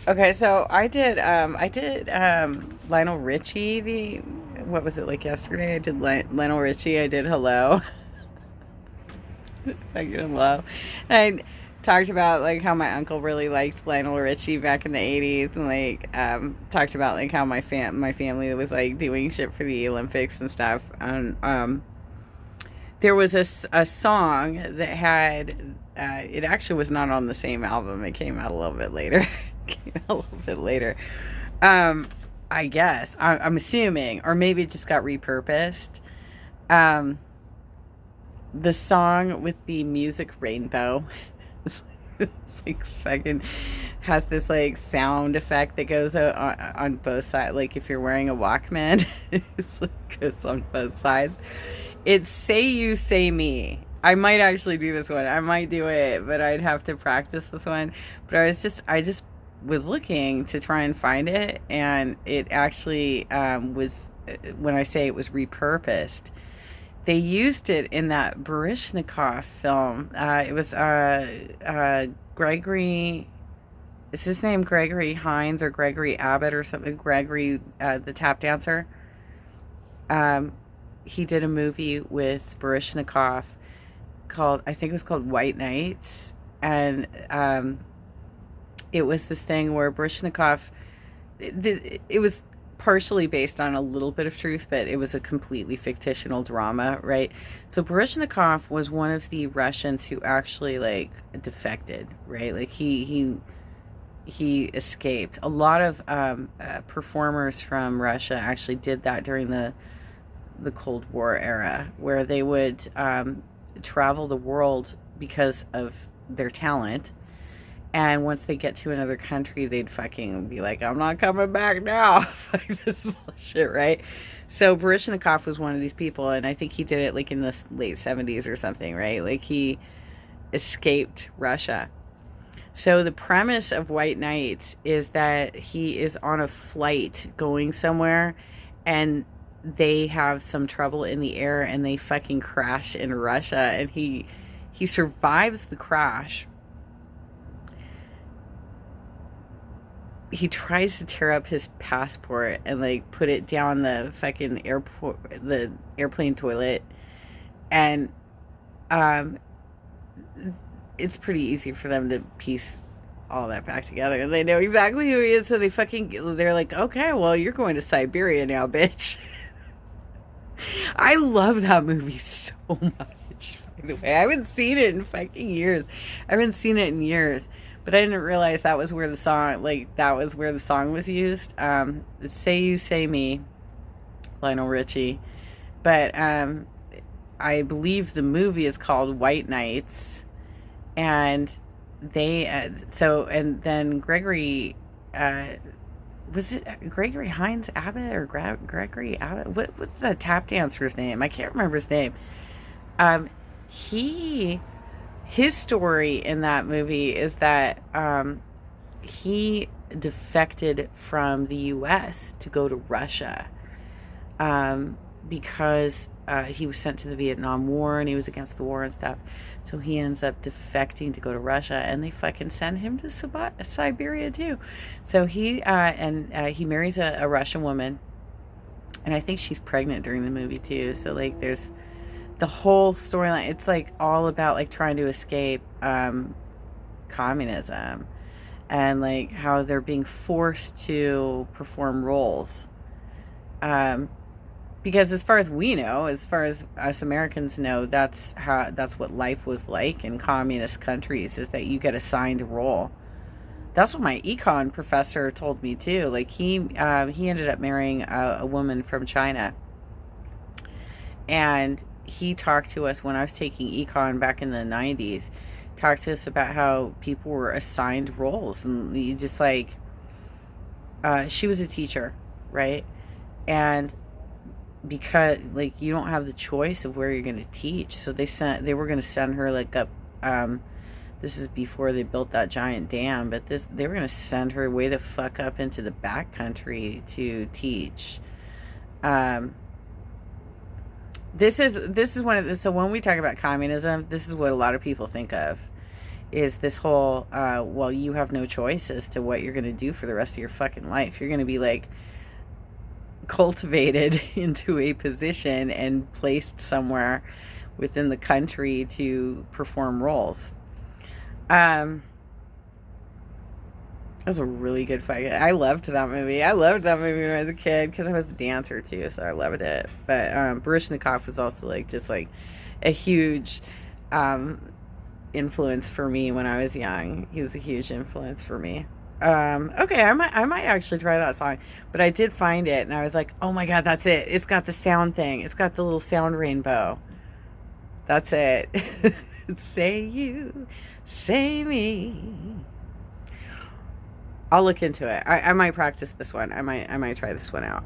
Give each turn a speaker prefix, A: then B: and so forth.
A: Okay, so I did Lionel Richie the what was it like yesterday? I did Lionel Richie. I did Hello. Fucking Hello. And I talked about like how my uncle really liked Lionel Richie back in the 80s, and like talked about like how my family was like doing shit for the Olympics and stuff. And there was a song that had it actually was not on the same album. It came out a little bit later. Came out a little bit later. Um, I guess I'm assuming, or maybe it just got repurposed. Um, the song with the music rainbow. It's like fucking has this like sound effect that goes on both sides. Like if you're wearing a Walkman, it's like goes on both sides. It's Say You Say Me. I might actually do this one. I might do it, but I'd have to practice this one. But I just was looking to try and find it, and it actually was. When I say it was repurposed, they used it in that Baryshnikov film. It was Gregory. Is his name Gregory Hines or Gregory Abbott or something? Gregory, the tap dancer. Um, he did a movie with Baryshnikov called, I think it was called White Nights, and it was this thing where Baryshnikov, it was partially based on a little bit of truth, but it was a completely fictional drama, right? So Baryshnikov was one of the Russians who actually like defected, right? Like he escaped. A lot of performers from Russia actually did that during the Cold War era, where they would travel the world because of their talent. And once they get to another country, they'd fucking be like, I'm not coming back now. Fuck this bullshit, right? So Baryshnikov was one of these people, and I think he did it like in the late 70s or something, right? Like he escaped Russia. So the premise of White Nights is that he is on a flight going somewhere, and they have some trouble in the air and they fucking crash in Russia, and he survives the crash. He tries to tear up his passport and like put it down the airplane toilet, and um it's pretty easy for them to piece all that back together, and they know exactly who he is, so they're like, okay, well, you're going to Siberia now, bitch. I love that movie so much, by the way. I haven't seen it in fucking years. I haven't seen it in years. But I didn't realize that was where the song, like, that was where the song was used. Say You Say Me, Lionel Richie. But I believe the movie is called White Nights. And and then Gregory, uh, was it Gregory Hines Abbott or Gregory Abbott? What's the tap dancer's name? I can't remember his name. Um, he his story in that movie is that he defected from the U.S. to go to Russia, because he was sent to the Vietnam War and he was against the war and stuff. So he ends up defecting to go to Russia, and they fucking send him to Siberia too. So he marries a Russian woman, and I think she's pregnant during the movie too. So like there's the whole storyline. It's like all about like trying to escape communism, and like how they're being forced to perform roles. Um, because as far as we know, as far as us Americans know, that's what life was like in communist countries, is that you get assigned a role. That's what my econ professor told me too. Like he ended up marrying a woman from China, and he talked to us when I was taking econ back in the 90s. Talked to us about how people were assigned roles, and you just like she was a teacher, right? And because like you don't have the choice of where you're going to teach, so they were going to send her like up. This is before they built that giant dam, but they were going to send her way the fuck up into the back country to teach. Um, this is one of the, so when we talk about communism, this is what a lot of people think of, is this whole, well, you have no choice as to what you're going to do for the rest of your fucking life. You're going to be like cultivated into a position and placed somewhere within the country to perform roles. That was a really good fight. I loved that movie. I loved that movie when I was a kid because I was a dancer too, so I loved it. But Baryshnikov was also like just like a huge influence for me when I was young. He was a huge influence for me. Okay, I might actually try that song. But I did find it, and I was like, oh my god, that's it. It's got the sound thing. It's got the little sound rainbow. That's it. Say you, say me. I'll look into it. I might practice this one. I might try this one out.